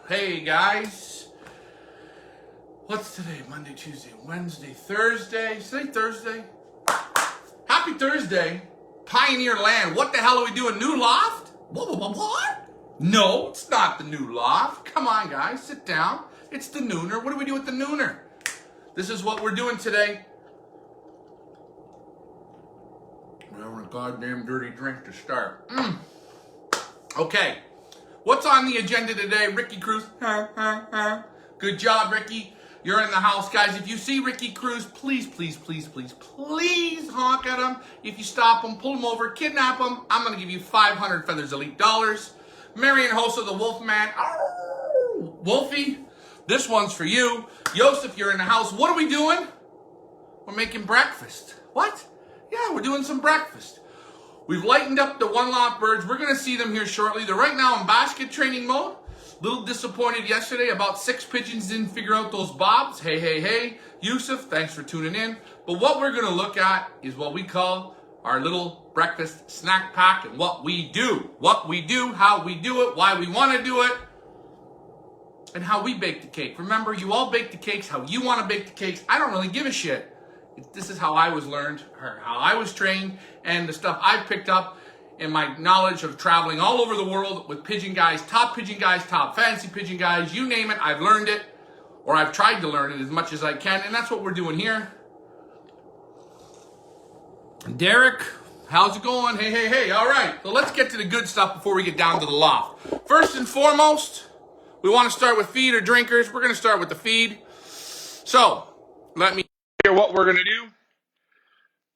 Hey guys, what's today? Monday, Tuesday, Wednesday, Thursday. Is today Thursday? Happy Thursday, Pioneer Land. What the hell are we doing? New Loft? What? No, it's not the new Loft. Come on, guys, sit down. It's the Nooner. What do we do with the Nooner? This is what we're doing today. We're having a goddamn dirty drink to start. Okay. What's on the agenda today? Ricky Cruz. Good job, Ricky. You're in the house, guys. If you see Ricky Cruz, please honk at him. If you stop him, pull him over, kidnap him, I'm going to give you 500 Feathers Elite dollars. Marion Hossa, the Wolfman. Wolfie, this one's for you. Yosef, you're in the house. What are we doing? We're making breakfast. What? Yeah, we're doing some breakfast. We've lightened up the one lot birds. We're going to see them here shortly. They're right now in basket training mode. Little disappointed yesterday. About 6 pigeons didn't figure out those bobs. Hey. Yusuf, thanks for tuning in. But what we're going to look at is what we call our little breakfast snack pack and what we do. What we do, how we do it, why we want to do it, and how we bake the cake. Remember, you all bake the cakes how you want to bake the cakes. I don't really give a shit. This is how I was learned, or how I was trained, and the stuff I've picked up in my knowledge of traveling all over the world with pigeon guys, top fancy pigeon guys, you name it, I've learned it, or I've tried to learn it as much as I can, and that's what we're doing here. Derek, how's it going? Hey, all right, so let's get to the good stuff before we get down to the loft. First and foremost, we want to start with feed or drinkers. We're going to start with the feed. So, let me hear what we're going to do.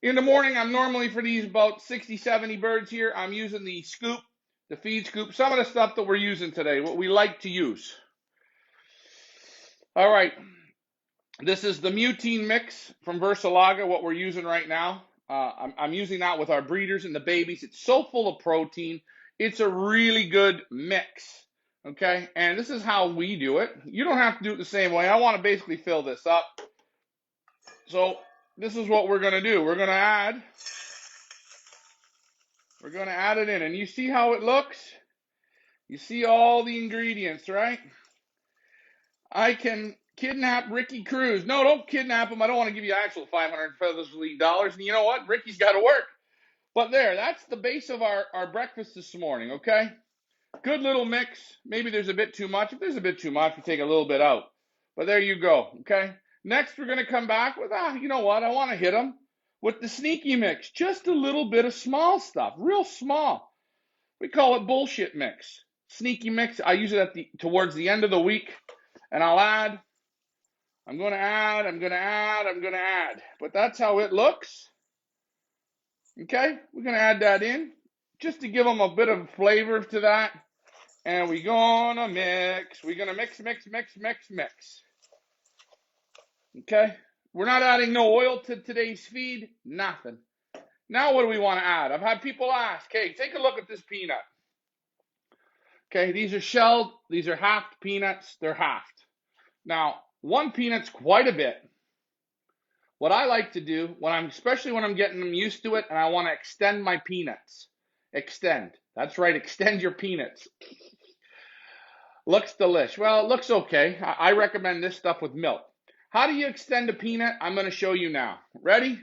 In the morning, I'm normally for these about 60, 70 birds here, I'm using the scoop, the feed scoop, some of the stuff that we're using today, what we like to use. All right, this is the Mutine mix from Versalaga, what we're using right now. I'm using that with our breeders and the babies. It's so full of protein. It's a really good mix, okay? And this is how we do it. You don't have to do it the same way. I want to basically fill this up. So this is what we're going to do. We're going to add it in. And you see how it looks? You see all the ingredients, right? I can kidnap Ricky Cruz. No, don't kidnap him. I don't want to give you actual 500 Feathers Elite dollars. And you know what? Ricky's got to work. But there, that's the base of our breakfast this morning, okay? Good little mix. Maybe there's a bit too much. If there's a bit too much, we take a little bit out. But there you go, okay? Next, we're going to come back with, you know what? I want to hit them with the sneaky mix. Just a little bit of small stuff, real small. We call it bullshit mix. Sneaky mix. I use it towards the end of the week, and I'll add. I'm going to add. But that's how it looks. Okay? We're going to add that in just to give them a bit of flavor to that. And we're going to mix. We're going to mix. Okay? We're not adding no oil to today's feed. Nothing. Now what do we want to add? I've had people ask, hey, take a look at this peanut. Okay, these are shelled. These are halved peanuts. They're halved. Now, one peanut's quite a bit. What I like to do, especially when I'm getting them used to it and I want to extend my peanuts. Extend. That's right, extend your peanuts. Looks delish. Well, it looks okay. I recommend this stuff with milk. How do you extend a peanut? I'm going to show you now. Ready?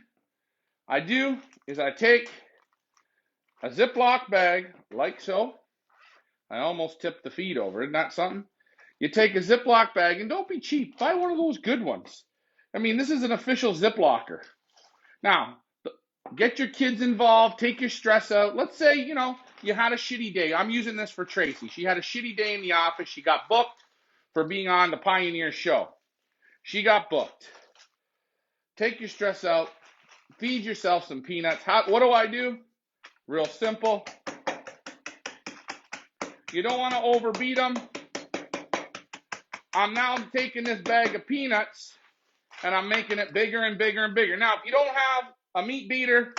I take a Ziploc bag, like so. I almost tipped the feed over. Isn't that something? You take a Ziploc bag, and don't be cheap. Buy one of those good ones. I mean, this is an official Ziplocker. Now, get your kids involved. Take your stress out. Let's say, you had a shitty day. I'm using this for Tracy. She had a shitty day in the office. She got booked for being on the Pioneer show. She got booked. Take your stress out. Feed yourself some peanuts. What do I do? Real simple. You don't want to overbeat them. I'm now taking this bag of peanuts and I'm making it bigger and bigger and bigger. Now, if you don't have a meat beater,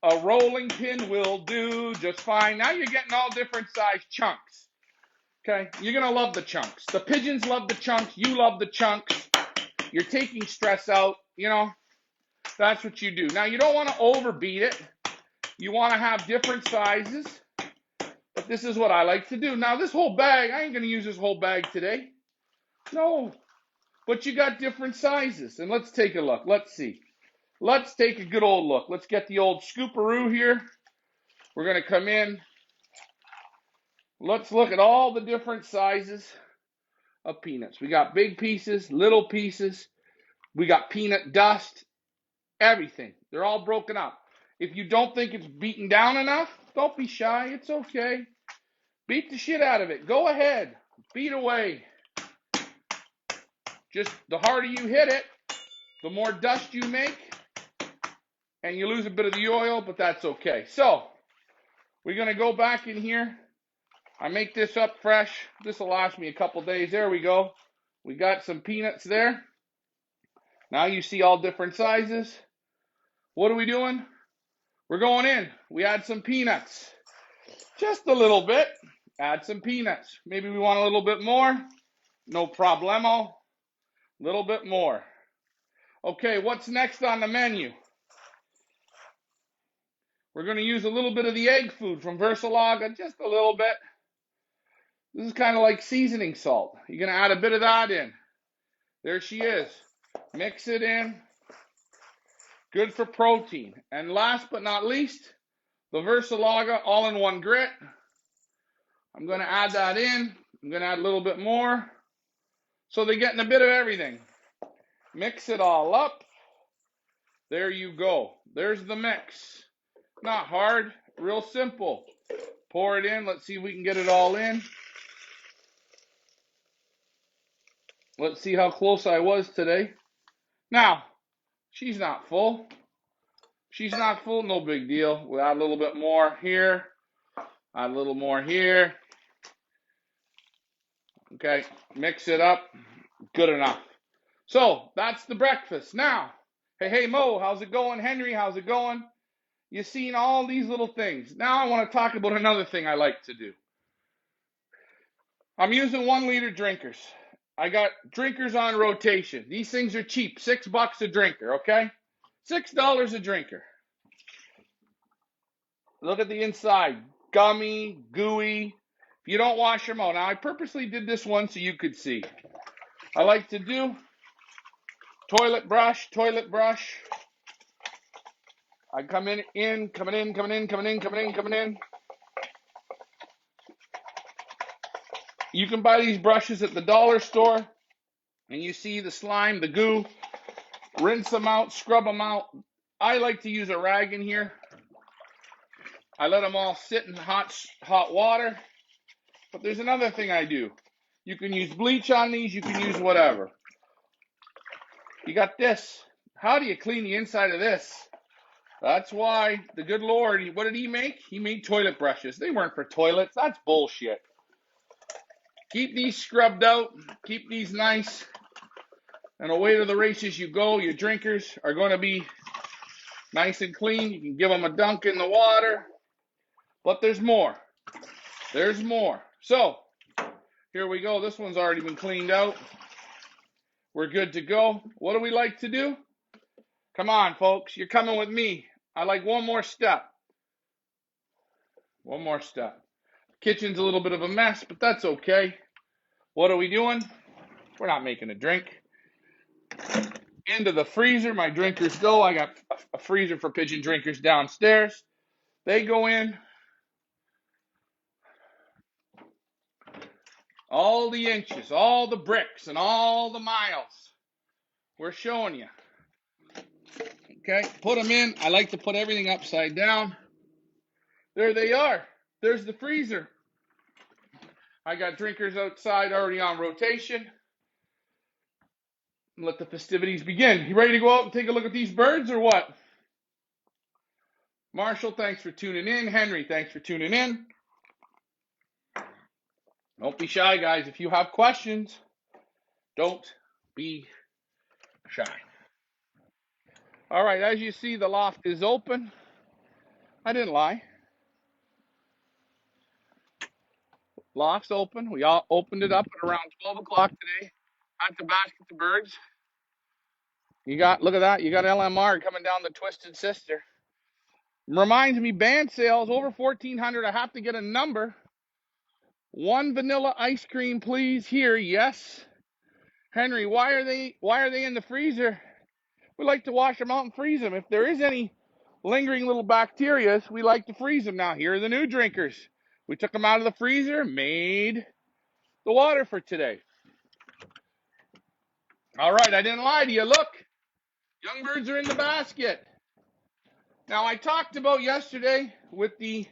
a rolling pin will do just fine. Now you're getting all different size chunks. Okay, you're going to love the chunks. The pigeons love the chunks. You love the chunks. You're taking stress out, That's what you do. Now, you don't want to overbeat it. You want to have different sizes. But this is what I like to do. Now, this whole bag, I ain't going to use this whole bag today. No. But you got different sizes. And let's take a look. Let's see. Let's take a good old look. Let's get the old scooperoo here. We're going to come in. Let's look at all the different sizes of peanuts. We got big pieces, little pieces. We got peanut dust, everything. They're all broken up. If you don't think it's beaten down enough, don't be shy. It's okay. Beat the shit out of it. Go ahead. Beat away. Just the harder you hit it, the more dust you make, and you lose a bit of the oil, but that's okay. So, we're going to go back in here. I make this up fresh. This will last me a couple days. There we go. We got some peanuts there. Now you see all different sizes. What are we doing? We're going in. We add some peanuts. Just a little bit. Add some peanuts. Maybe we want a little bit more. No problemo. Little bit more. Okay, what's next on the menu? We're going to use a little bit of the egg food from Versalaga, just a little bit. This is kind of like seasoning salt. You're going to add a bit of that in. There she is. Mix it in. Good for protein. And last but not least, the Versalaga all-in-one grit. I'm going to add that in. I'm going to add a little bit more. So they're getting a bit of everything. Mix it all up. There you go. There's the mix. Not hard. Real simple. Pour it in. Let's see if we can get it all in. Let's see how close I was today. Now, she's not full. She's not full, no big deal. We'll add a little bit more here. Add a little more here. Okay, mix it up. Good enough. So, that's the breakfast. Now, hey, Mo, how's it going? Henry, how's it going? You've seen all these little things. Now I want to talk about another thing I like to do. I'm using 1 liter drinkers. I got drinkers on rotation. These things are cheap, $6 a drinker, okay? $6 a drinker. Look at the inside. Gummy, gooey. If you don't wash them out. Now, I purposely did this one so you could see. I like to do toilet brush. I coming in. You can buy these brushes at the dollar store, and you see the slime, the goo. Rinse them out, scrub them out. I like to use a rag in here. I let them all sit in hot water. But there's another thing I do. You can use bleach on these. You can use whatever. You got this. How do you clean the inside of this? That's why the good Lord, what did he make? He made toilet brushes. They weren't for toilets. That's bullshit. Keep these scrubbed out. Keep these nice. And away to the races you go. Your drinkers are going to be nice and clean. You can give them a dunk in the water. But there's more. There's more. So, here we go. This one's already been cleaned out. We're good to go. What do we like to do? Come on, folks. You're coming with me. I like one more step. One more step. Kitchen's a little bit of a mess, but that's okay. What are we doing? We're not making a drink. Into the freezer, my drinkers go. I got a freezer for pigeon drinkers downstairs. They go in. All the inches, all the bricks, and all the miles. We're showing you. Okay, put them in. I like to put everything upside down. There they are. There's the freezer. I got drinkers outside already on rotation. Let the festivities begin. You ready to go out and take a look at these birds or what? Marshall, thanks for tuning in. Henry, thanks for tuning in. Don't be shy, guys. If you have questions, don't be shy. All right, as you see, the loft is open. I didn't lie. Loft's open. We all opened it up at around 12 o'clock today. Had to basket the birds. Look at that. You got LMR coming down the Twisted Sister. Reminds me, band sales over 1,400. I have to get a number 1 vanilla ice cream, please. Here, yes. Henry, why are they in the freezer? We like to wash them out and freeze them. If there is any lingering little bacteria, we like to freeze them. Now, here are the new drinkers. We took them out of the freezer, made the water for today. All right, I didn't lie to you. Look, young birds are in the basket. Now, I talked about yesterday with the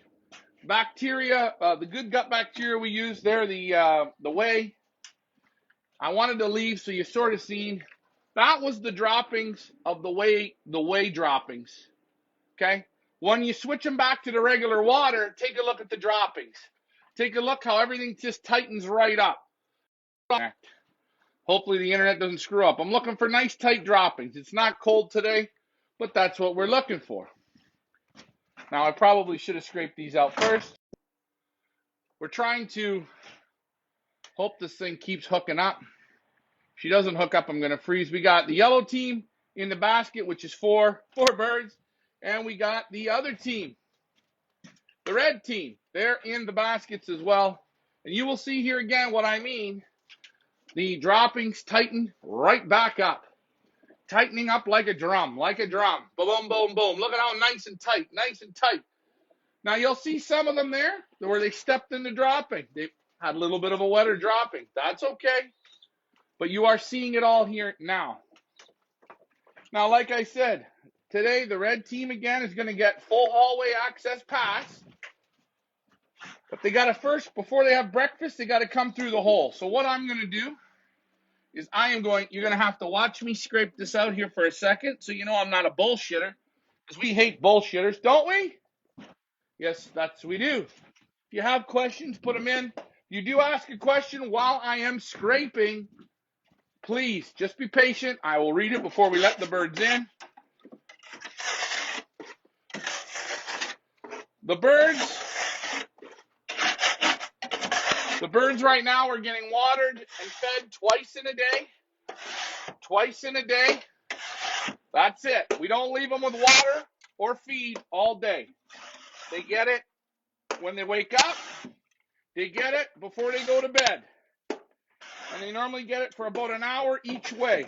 bacteria, the good gut bacteria we use there, the whey. I wanted to leave so you sort of seen. That was the droppings of the whey droppings. Okay? When you switch them back to the regular water, take a look at the droppings. Take a look how everything just tightens right up. Hopefully the internet doesn't screw up. I'm looking for nice tight droppings. It's not cold today, but that's what we're looking for. Now I probably should have scraped these out first. We're trying to hope this thing keeps hooking up. If she doesn't hook up, I'm going to freeze. We got the yellow team in the basket, which is four birds. And we got the other team, the red team. They're in the baskets as well. And you will see here again what I mean. The droppings tighten right back up. Tightening up like a drum, like a drum. Boom, boom, boom. Look at how nice and tight, nice and tight. Now you'll see some of them there where they stepped in the dropping. They had a little bit of a wetter dropping. That's okay. But you are seeing it all here now. Now, like I said, today the red team again is going to get full hallway access pass. But they got to first, before they have breakfast, they got to come through the hole. So what I'm going to do is you're going to have to watch me scrape this out here for a second so you know I'm not a bullshitter. Because we hate bullshitters, don't we? Yes, that's what we do. If you have questions, put them in. You do ask a question while I am scraping. Please, just be patient. I will read it before we let the birds in. The birds right now are getting watered and fed twice in a day. Twice in a day. That's it. We don't leave them with water or feed all day. They get it when they wake up. They get it before they go to bed. And they normally get it for about an hour each way.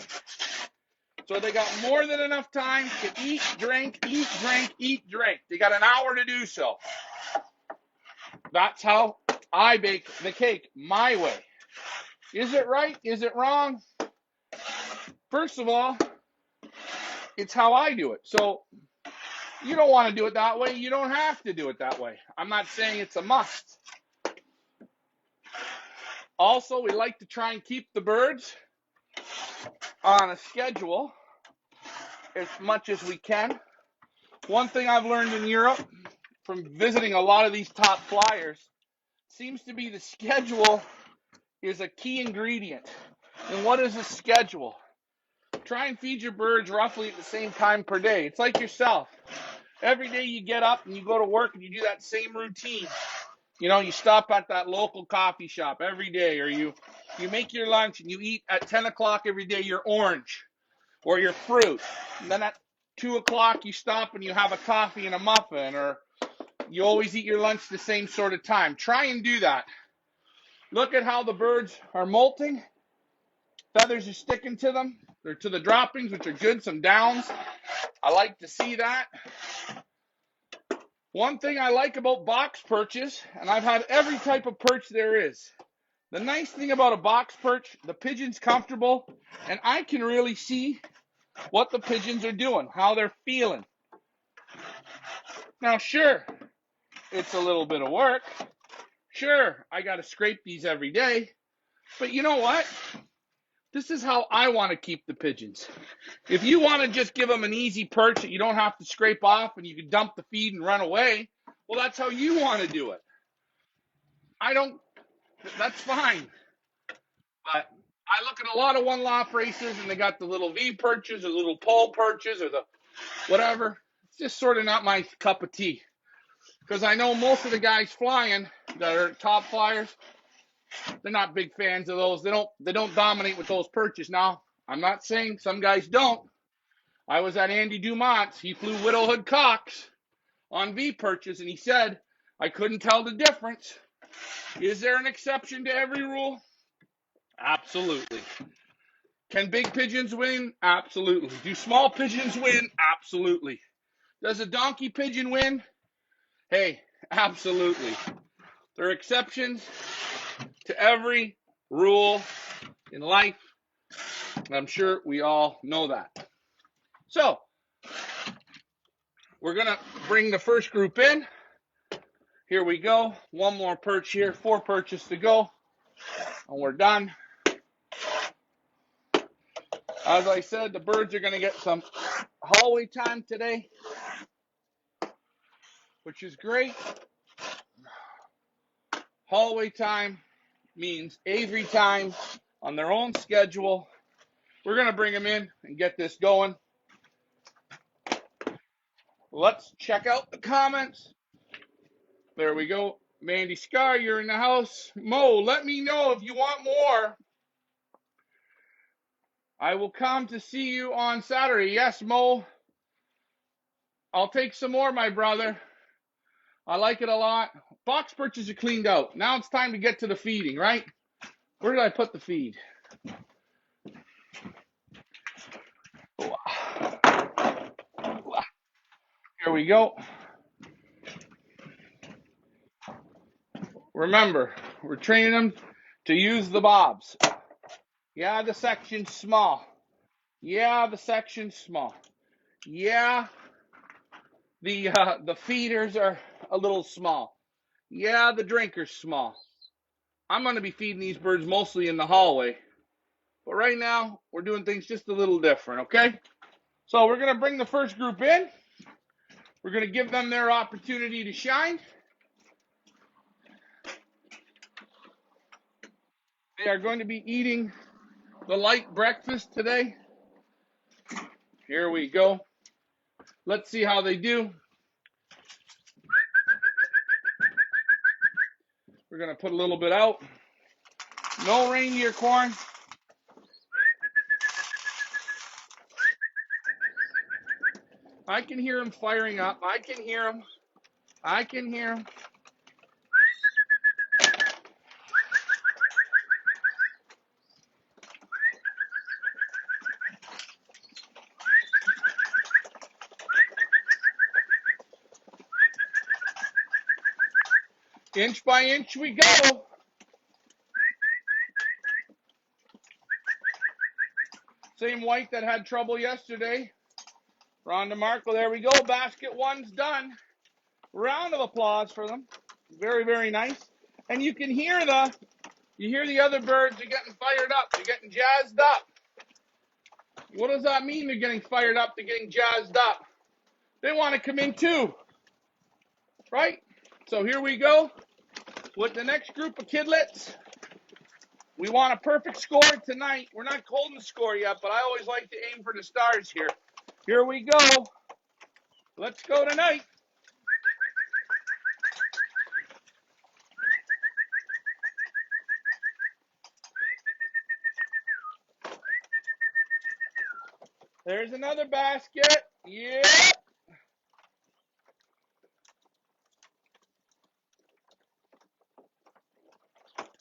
So they got more than enough time to eat, drink, eat, drink, eat, drink. They got an hour to do so. That's how I bake the cake my way. Is it right? Is it wrong? First of all, it's how I do it. So you don't want to do it that way. You don't have to do it that way. I'm not saying it's a must. Also, we like to try and keep the birds on a schedule as much as we can. One thing I've learned in Europe from visiting a lot of these top flyers seems to be the schedule is a key ingredient. And what is a schedule? Try and feed your birds roughly at the same time per day. It's like yourself. Every day you get up and you go to work and you do that same routine. You know, you stop at that local coffee shop every day, or you make your lunch and you eat at 10 o'clock every day your orange or your fruit. And then at 2 o'clock you stop and you have a coffee and a muffin, or you always eat your lunch the same sort of time. Try and do that. Look at how the birds are molting. Feathers are sticking to them. They're to the droppings, which are good, some downs. I like to see that. One thing I like about box perches, and I've had every type of perch there is. The nice thing about a box perch, the pigeon's comfortable, and I can really see what the pigeons are doing, how they're feeling. Now, sure, it's a little bit of work. Sure, I got to scrape these every day. But you know what? This is how I want to keep the pigeons. If you want to just give them an easy perch that you don't have to scrape off and you can dump the feed and run away, well, that's how you want to do it. That's fine. But I look at a lot of one-loft racers and they got the little V perches or the little pole perches or the whatever. It's just sort of not my cup of tea. Because I know most of the guys flying that are top flyers, they're not big fans of those. They don't dominate with those perches. Now, I'm not saying some guys don't. I was at Andy Dumont's. He flew widowhood cocks on V perches, and he said, I couldn't tell the difference. Is there an exception to every rule? Absolutely. Can big pigeons win? Absolutely. Do small pigeons win? Absolutely. Does a donkey pigeon win? Hey, absolutely. There are exceptions to every rule in life. I'm sure we all know that. So, we're going to bring the first group in. Here we go. One more perch here. 4 perches to go. And we're done. As I said, the birds are going to get some hallway time today, which is great. Hallway time means aviary time on their own schedule. We're going to bring them in and get this going. Let's check out the comments. There we go. Mandy Scar, you're in the house. Mo, let me know if you want more. I will come to see you on Saturday. Yes, Mo. I'll take some more, my brother. I like it a lot. Box perches are cleaned out. Now it's time to get to the feeding, right? Where did I put the feed? Here we go. Remember, we're training them to use the bobs. Yeah, the section's small. Yeah, the section's small. Yeah, the feeders are a little small. Yeah, the drinker's small. I'm going to be feeding these birds mostly in the hallway. But right now, we're doing things just a little different, okay? So we're going to bring the first group in. We're going to give them their opportunity to shine. They are going to be eating the light breakfast today. Here we go. Let's see how they do. We're going to put a little bit out. No reindeer corn. I can hear them firing up. I can hear them. I can hear them. Inch by inch we go. Same white that had trouble yesterday. Rhonda Markle, there we go. Basket 1's done. Round of applause for them. Very, very nice. And you can hear the other birds are getting fired up. They're getting jazzed up. What does that mean, they're getting fired up? They're getting jazzed up. They want to come in too. Right? So here we go with the next group of kidlets. We want a perfect score tonight. We're not holding the score yet, but I always like to aim for the stars here. Here we go. Let's go tonight. There's another basket. Yep.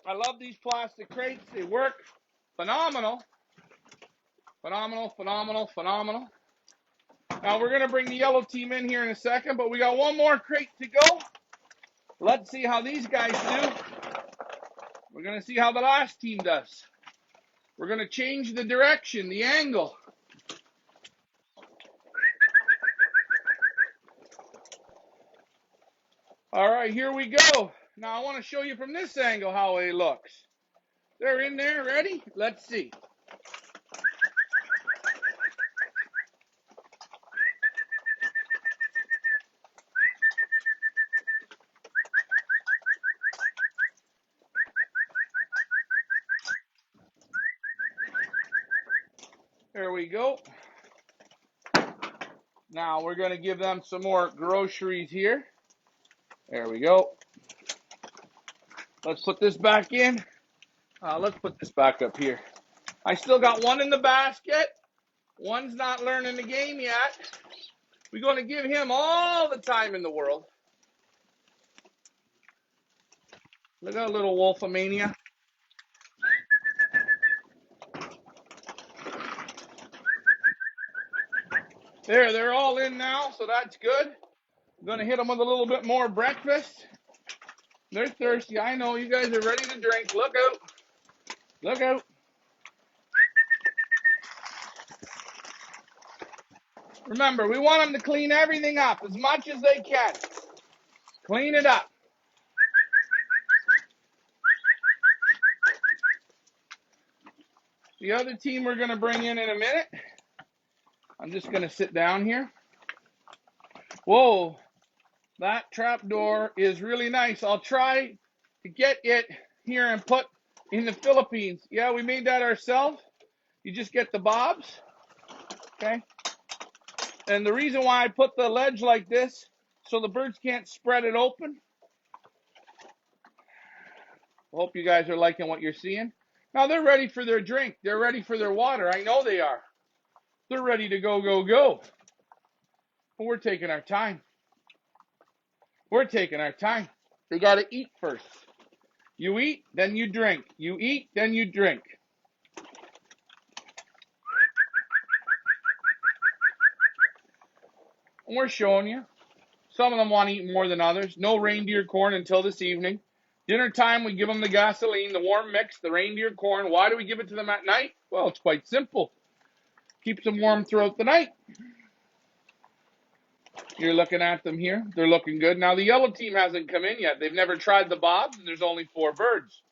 I love these plastic crates. They work phenomenal. Phenomenal, phenomenal, phenomenal. Now we're going to bring the yellow team in here in a second, but we got one more crate to go. Let's see how these guys do. We're going to see how the last team does. We're going to change the direction, the angle. All right, here we go. Now I want to show you from this angle how it looks. They're in there, ready? Let's see. There we go. Now we're going to give them some more groceries here. There we go. Let's put this back in. Let's put this back up here. I still got one in the basket. One's not learning the game yet. We're going to give him all the time in the world. Look at a little wolfomania. There, they're all in now, so that's good. I'm going to hit them with a little bit more breakfast. They're thirsty. I know you guys are ready to drink. Look out. Look out. Remember, we want them to clean everything up as much as they can. Clean it up. The other team we're going to bring in a minute. I'm just going to sit down here. Whoa, that trap door is really nice. I'll try to get it here and put in the Philippines. Yeah, we made that ourselves. You just get the bobs, okay? And the reason why I put the ledge like this, so the birds can't spread it open. I hope you guys are liking what you're seeing. Now they're ready for their drink. They're ready for their water. I know they are. They're ready to go, go, go. But we're taking our time. We're taking our time. They got to eat first. You eat, then you drink. You eat, then you drink. And we're showing you. Some of them want to eat more than others. No reindeer corn until this evening. Dinner time, we give them the gasoline, the warm mix, the reindeer corn. Why do we give it to them at night? Well, it's quite simple. Keeps them warm throughout the night. You're looking at them here. They're looking good. Now, the yellow team hasn't come in yet. They've never tried the bobs, and there's only 4 birds.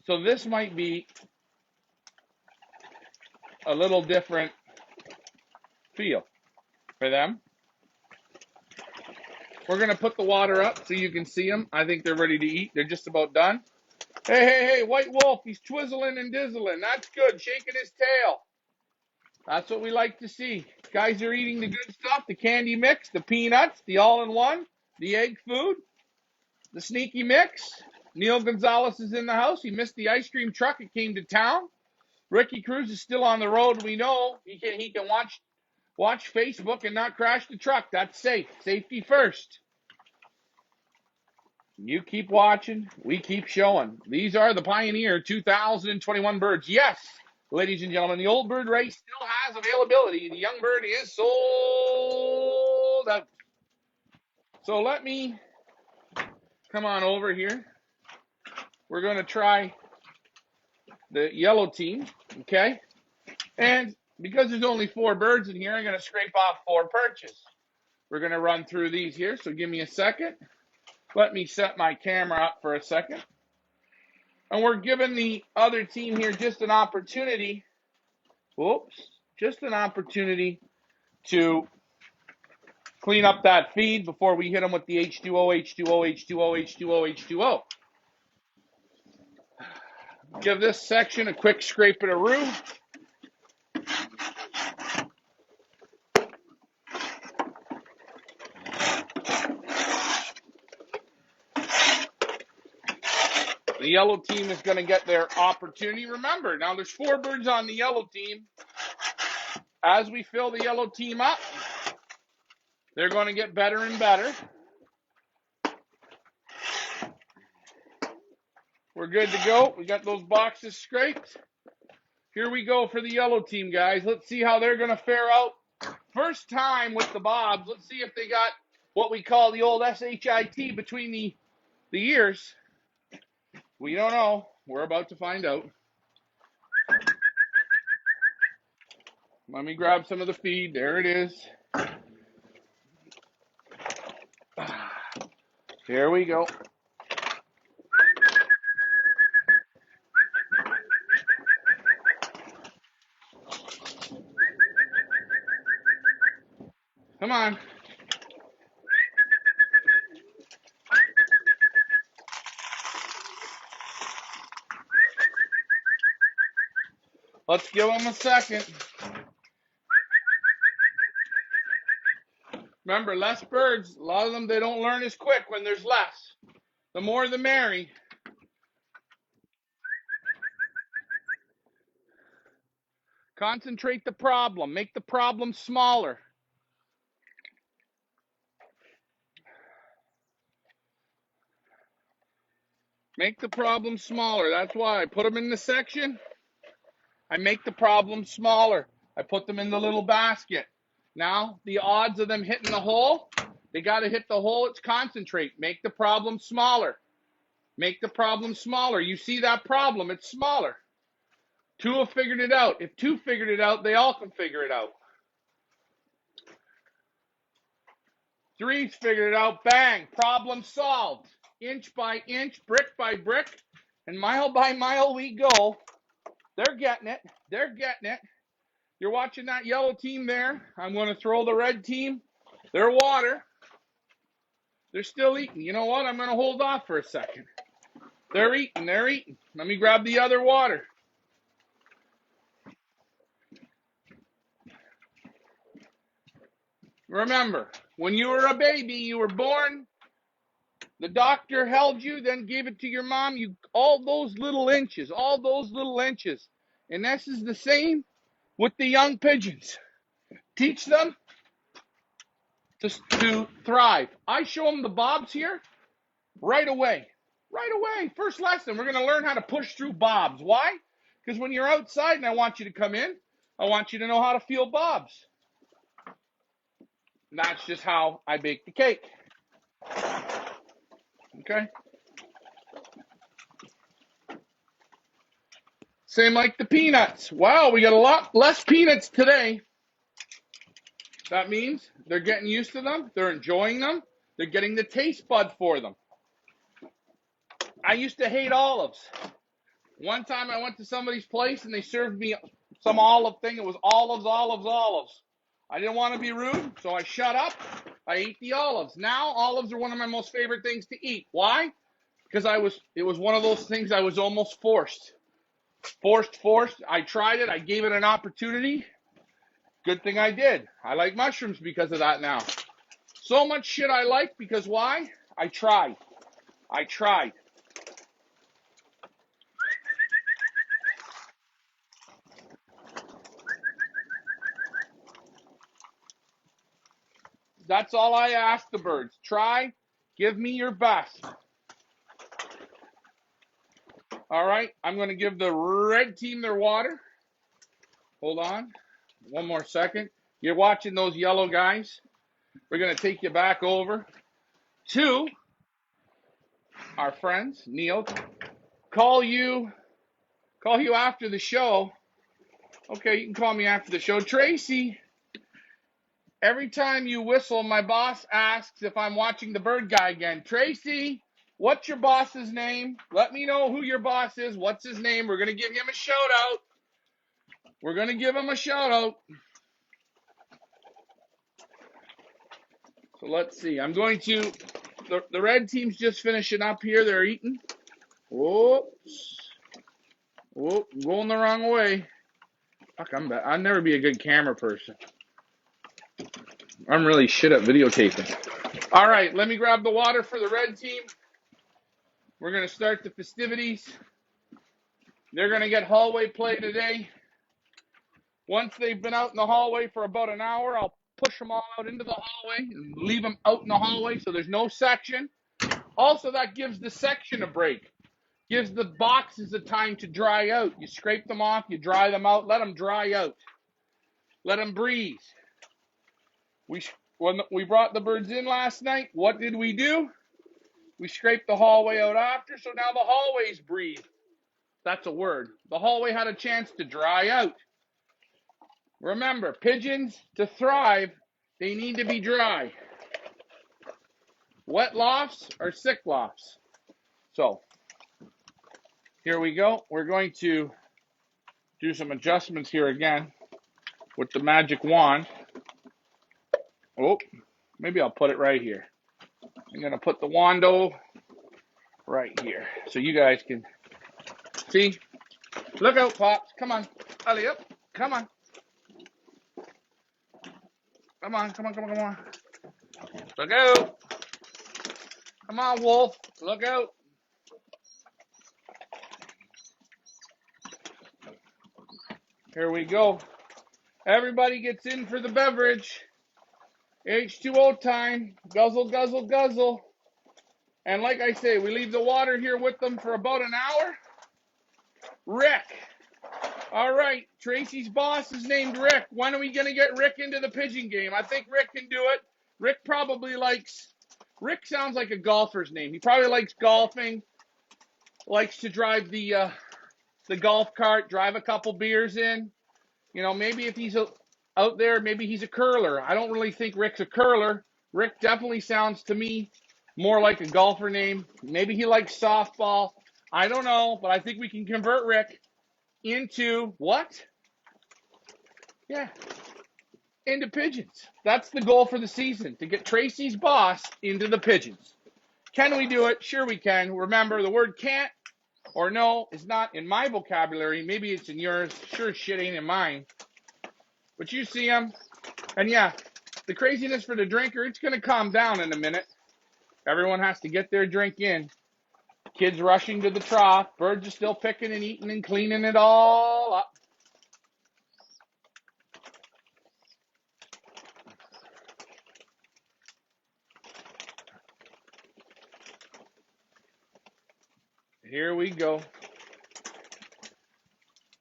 So this might be a little different feel for them. We're going to put the water up so you can see them. I think they're ready to eat. They're just about done. Hey, hey, hey, white wolf. He's twizzling and dizzling. That's good. Shaking his tail. That's what we like to see. Guys are eating the good stuff, the candy mix, the peanuts, the all-in-one, the egg food, the sneaky mix. Neil Gonzalez is in the house. He missed the ice cream truck. It came to town. Ricky Cruz is still on the road. We know he can watch Facebook and not crash the truck. That's safe. Safety first. You keep watching. We keep showing. These are the Pioneer 2021 birds. Yes, ladies and gentlemen, the old bird race still has availability. The young bird is sold out. So let me come on over here. We're going to try the yellow team, okay? And because there's only 4 birds in here, I'm going to scrape off 4 perches. We're going to run through these here, so give me a second. Let me set my camera up for a second. And we're giving the other team here just an opportunity, just an opportunity to clean up that feed before we hit them with the H2O, H2O, H2O, H2O, H2O. Give this section a quick scrape of the roux. The yellow team is going to get their opportunity. Remember, now there's 4 birds on the yellow team. As we fill the yellow team up, they're going to get better and better. We're good to go. We got those boxes scraped. Here we go for the yellow team, guys. Let's see how they're going to fare out. First time with the bobs. Let's see if they got what we call the old SHIT between the ears. We don't know. We're about to find out. Let me grab some of the feed. There it is. Here we go. Come on. Let's give them a second. Remember, less birds. A lot of them, they don't learn as quick when there's less. The more the merry. Concentrate the problem. Make the problem smaller. Make the problem smaller. That's why I put them in the section. I make the problem smaller. I put them in the little basket. Now, the odds of them hitting the hole, they got to hit the hole. It's concentrate. Make the problem smaller. Make the problem smaller. You see that problem, it's smaller. 2 have figured it out. If 2 figured it out, they all can figure it out. 3's figured it out. Bang, problem solved. Inch by inch, brick by brick, and mile by mile we go. They're getting it. They're getting it. You're watching that yellow team there. I'm going to throw the red team their water. They're still eating. You know what? I'm going to hold off for a second. They're eating. They're eating. Let me grab the other water. Remember, when you were a baby, you were born, the doctor held you, then gave it to your mom. All those little inches. And this is the same with the young pigeons. Teach them to thrive. I show them the bobs here right away. Right away. First lesson, we're going to learn how to push through bobs. Why? Because when you're outside and I want you to come in, I want you to know how to feel bobs. And that's just how I bake the cake. Okay? Same like the peanuts. Wow, we got a lot less peanuts today. That means they're getting used to them. They're enjoying them. They're getting the taste bud for them. I used to hate olives. One time I went to somebody's place and they served me some olive thing. It was olives. I didn't want to be rude, so I shut up. I ate the olives. Now olives are one of my most favorite things to eat. Why? Because it was one of those things I was almost forced. Forced. I tried it. I gave it an opportunity. Good thing I did. I like mushrooms because of that now. So much shit I like because why? I tried. That's all I ask the birds. Try. Give me your best. All right. I'm going to give the red team their water. Hold on. One more second. You're watching those yellow guys. We're going to take you back over to our friends. Neil, call you after the show. Okay, you can call me after the show. Tracy, every time you whistle, my boss asks if I'm watching the bird guy again. Tracy, what's your boss's name? Let me know who your boss is. What's his name? We're going to give him a shout out. So let's see. I'm going to, the red team's just finishing up here. They're eating. Whoops. Whoop, going the wrong way. Fuck, I'll never be a good camera person. I'm really shit at videotaping. All right, let me grab the water for the red team. We're going to start the festivities. They're going to get hallway play today. Once they've been out in the hallway for about an hour, I'll push them all out into the hallway and leave them out in the hallway so there's no section. Also, that gives the section a break. Gives the boxes a time to dry out. You scrape them off, you dry them out, let them dry out. Let them breathe. When we brought the birds in last night, what did we do? We scraped the hallway out after, so now the hallways breathe. That's a word. The hallway had a chance to dry out. Remember, pigeons, to thrive, they need to be dry. Wet lofts are sick lofts. So, here we go. We're going to do some adjustments here again with the magic wand. Oh, maybe I'll put it right here. I'm going to put the wando right here so you guys can see. Look out, Pops. Come on. Alley up. Come on. Come on. Look out. Come on, Wolf. Look out. Here we go. Everybody gets in for the beverage. H2O time. Guzzle, guzzle, guzzle. And like I say, we leave the water here with them for about an hour. Rick. All right, Tracy's boss is named Rick. When are we going to get Rick into the pigeon game? I think Rick can do it. Rick sounds like a golfer's name. He probably likes golfing, likes to drive the golf cart, drive a couple beers in. You know, maybe if he's out there, maybe he's a curler. I don't really think Rick's a curler. Rick definitely sounds to me more like a golfer name. Maybe he likes softball. I don't know, but I think we can convert Rick into what? Yeah, into pigeons. That's the goal for the season, to get Tracy's boss into the pigeons. Can we do it? Sure we can. Remember, the word can't or no is not in my vocabulary. Maybe it's in yours. Sure shit ain't in mine. But you see them. And yeah, the craziness for the drinker, it's going to calm down in a minute. Everyone has to get their drink in. Kids rushing to the trough. Birds are still picking and eating and cleaning it all up. Here we go.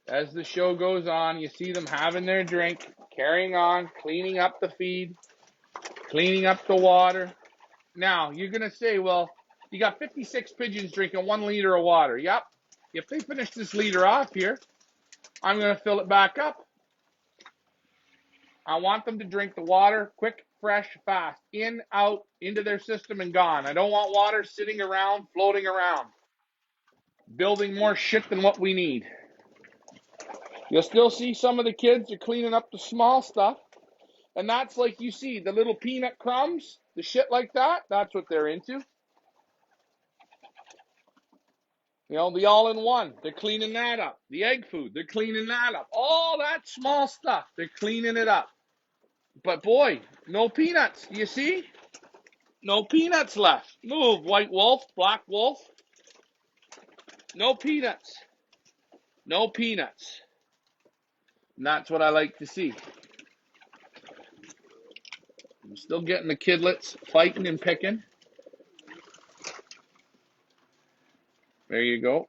As the show goes on, you see them having their drink, carrying on, cleaning up the feed, cleaning up the water. Now, you're going to say, well, you got 56 pigeons drinking 1 liter of water. Yep. If they finish this liter off here, I'm going to fill it back up. I want them to drink the water quick, fresh, fast, in, out, into their system and gone. I don't want water sitting around, floating around, building more shit than what we need. You'll still see some of the kids are cleaning up the small stuff. And that's like you see, the little peanut crumbs, the shit like that, that's what they're into. You know, the all-in-one, they're cleaning that up. The egg food, they're cleaning that up. All that small stuff, they're cleaning it up. But boy, no peanuts, you see? No peanuts left. Move, white wolf, black wolf. No peanuts. No peanuts. And that's what I like to see. I'm still getting the kidlets fighting and picking. There you go.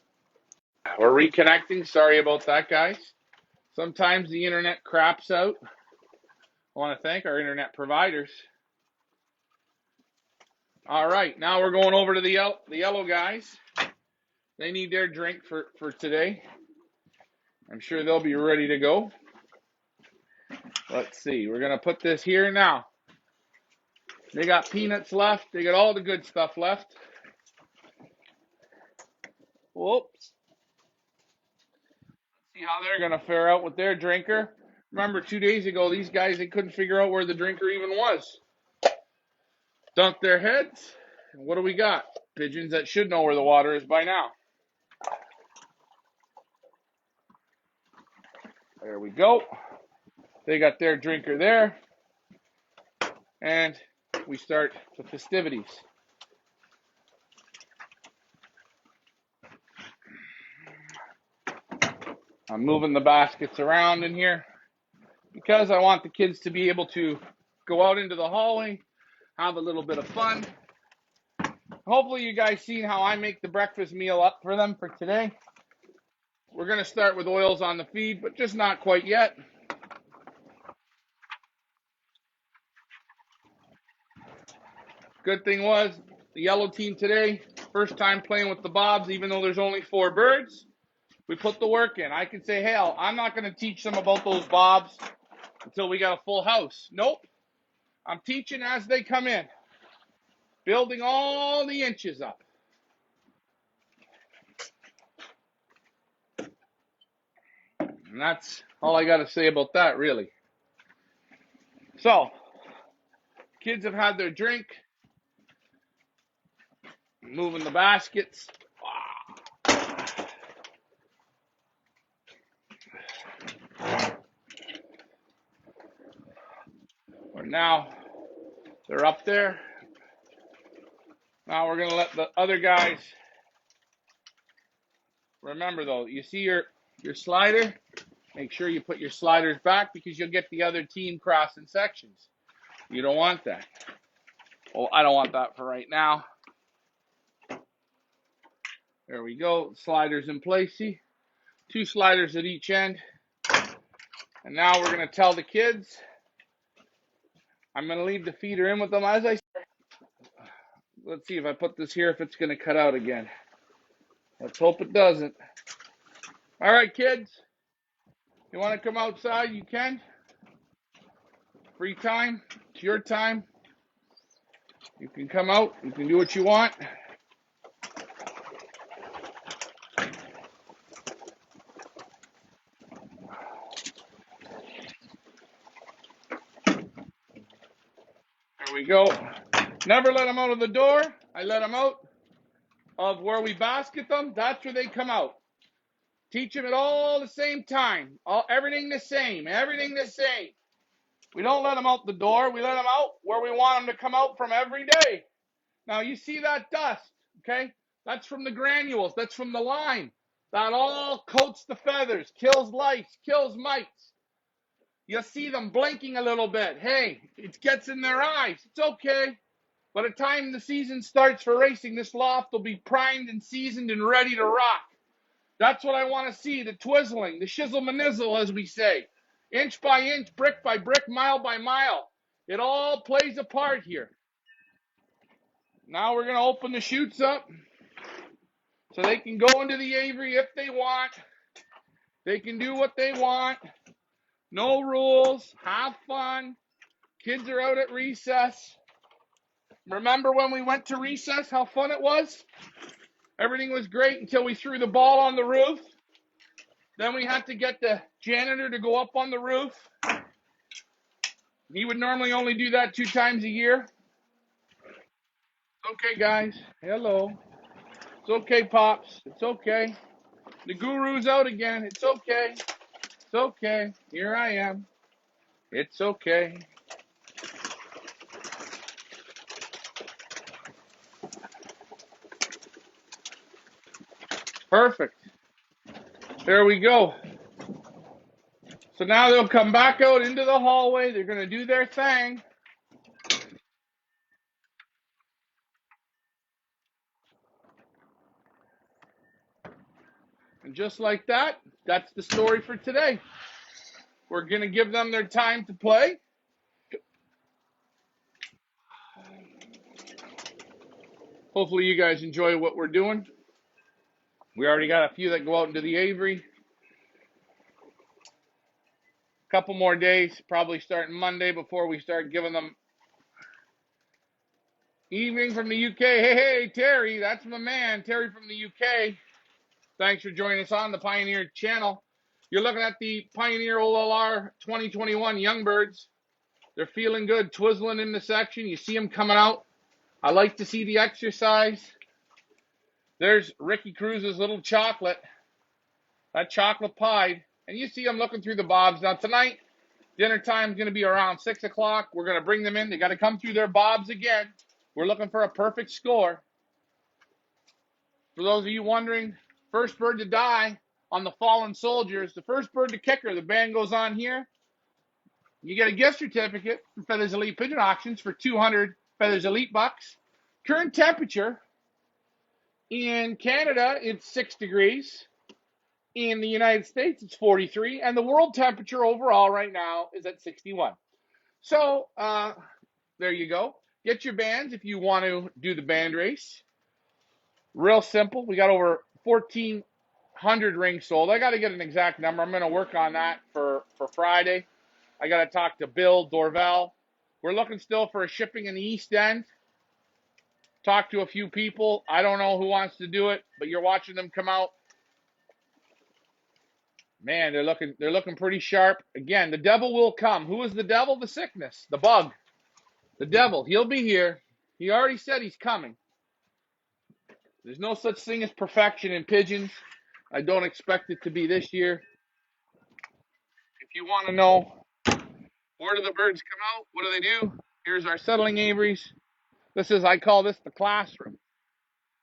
We're reconnecting. Sorry about that, guys. Sometimes the internet craps out. I want to thank our internet providers. All right, now we're going over to the yellow guys. They need their drink for today. I'm sure they'll be ready to go. Let's see. We're going to put this here now. They got peanuts left. They got all the good stuff left. Whoops. See how they're going to fare out with their drinker. Remember 2 days ago, these guys, they couldn't figure out where the drinker even was. Dunked their heads. And what do we got? Pigeons that should know where the water is by now. There we go. They got their drinker there. And we start the festivities. I'm moving the baskets around in here because I want the kids to be able to go out into the hallway, have a little bit of fun. Hopefully you guys seen how I make the breakfast meal up for them for today. We're going to start with oils on the feed, but just not quite yet. Good thing was, the yellow team today, first time playing with the bobs, even though there's only 4 birds. We put the work in. I can say, hell, I'm not going to teach them about those bobs until we got a full house. Nope. I'm teaching as they come in. Building all the inches up. And that's all I got to say about that, really. So, kids have had their drink. Moving the baskets. Now they're up there. Now we're going to let the other guys. Remember though, you see your slider? Make sure you put your sliders back because you'll get the other team crossing sections. You don't want that. Well, I don't want that for right now. There we go. Sliders in place. See? 2 sliders at each end. And now we're going to tell the kids. I'm going to leave the feeder in with them as I said. Let's see if I put this here, if it's going to cut out again. Let's hope it doesn't. All right, kids. You want to come outside? You can. Free time. It's your time. You can come out. You can do what you want. There we go. Never let them out of the door. I let them out of where we basket them. That's where they come out. Teach them it all the same time. Everything the same. Everything the same. We don't let them out the door. We let them out where we want them to come out from every day. Now, you see that dust, okay? That's from the granules. That's from the lime. That all coats the feathers, kills lice, kills mites. You'll see them blinking a little bit. Hey, it gets in their eyes. It's okay. By the time the season starts for racing, this loft will be primed and seasoned and ready to rock. That's what I want to see, the twizzling, the shizzle-manizzle, as we say. Inch by inch, brick by brick, mile by mile. It all plays a part here. Now we're going to open the chutes up so they can go into the aviary if they want. They can do what they want. No rules. Have fun. Kids are out at recess. Remember when we went to recess, how fun it was? Everything was great until we threw the ball on the roof. Then we had to get the janitor to go up on the roof. He would normally only do that 2 times a year. It's okay, guys. Hello. It's okay, Pops. It's okay. The guru's out again. It's okay. It's okay. Here I am. It's okay. Perfect. There we go. So now they'll come back out into the hallway. They're going to do their thing. And just like that, that's the story for today. We're going to give them their time to play. Hopefully you guys enjoy what we're doing. We already got a few that go out into the aviary. A couple more days, probably starting Monday, before we start giving them. Evening from the UK. Hey, Terry, that's my man, Terry from the UK. Thanks for joining us on the Pioneer channel. You're looking at the Pioneer OLR 2021 Youngbirds. They're feeling good, twizzling in the section. You see them coming out. I like to see the exercise. There's Ricky Cruz's little chocolate. That chocolate pie. And you see them looking through the bobs. Now tonight, dinner time is going to be around 6 o'clock. We're going to bring them in. They got to come through their bobs again. We're looking for a perfect score. For those of you wondering, first bird to die on the fallen soldiers, the first bird to kicker, the band goes on here. You get a gift certificate from Feathers Elite Pigeon Auctions for 200 Feathers Elite bucks. Current temperature in Canada, it's 6 degrees. In the United States, it's 43. And the world temperature overall right now is at 61. So, there you go. Get your bands if you want to do the band race. Real simple. We got over 1,400 rings sold. I got to get an exact number. I'm going to work on that for Friday. I got to talk to Bill Dorval. We're looking still for a shipping in the East End. Talk to a few people. I don't know who wants to do it, but you're watching them come out. Man, they're looking pretty sharp. Again, the devil will come. Who is the devil? The sickness, the bug. The devil, he'll be here. He already said he's coming. There's no such thing as perfection in pigeons. I don't expect it to be this year. If you want to know where do the birds come out, what do they do? Here's our settling aviaries. I call this the classroom.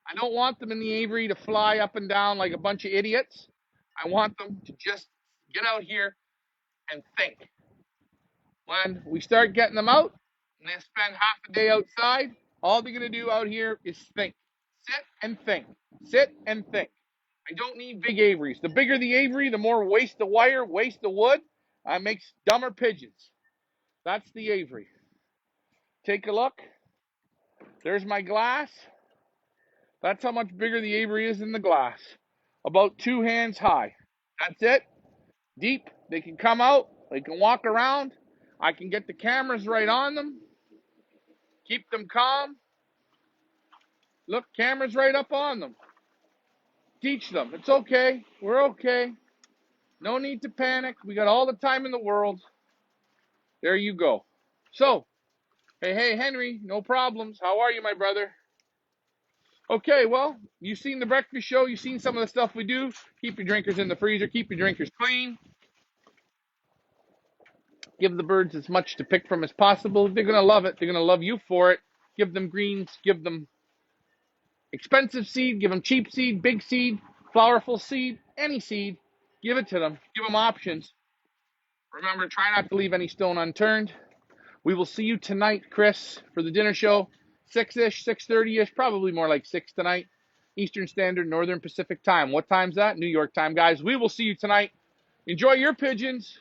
I don't want them in the aviary to fly up and down like a bunch of idiots. I want them to just get out here and think. When we start getting them out and they spend half a day outside, all they're going to do out here is think. Sit and think. Sit and think. I don't need big aviaries. The bigger the aviary, the more waste of wire, waste of wood. Makes dumber pigeons. That's the aviary. Take a look. There's my glass. That's how much bigger the aviary is than the glass. About 2 hands high. That's it. Deep. They can come out. They can walk around. I can get the cameras right on them. Keep them calm. Look, cameras right up on them. Teach them. It's okay. We're okay. No need to panic. We got all the time in the world. There you go. So, hey, Henry, no problems. How are you, my brother? Okay, well, you've seen the breakfast show. You've seen some of the stuff we do. Keep your drinkers in the freezer. Keep your drinkers clean. Give the birds as much to pick from as possible. They're going to love it. They're going to love you for it. Give them greens. Give them expensive seed. Give them cheap seed, big seed, flowerful seed, any seed. Give it to them. Give them options. Remember, try not to leave any stone unturned. We will see you tonight, Chris, for the dinner show. 6-ish, 6:30-ish, probably more like 6 tonight. Eastern Standard, Northern Pacific time. What time's that? New York time, guys. We will see you tonight. Enjoy your pigeons.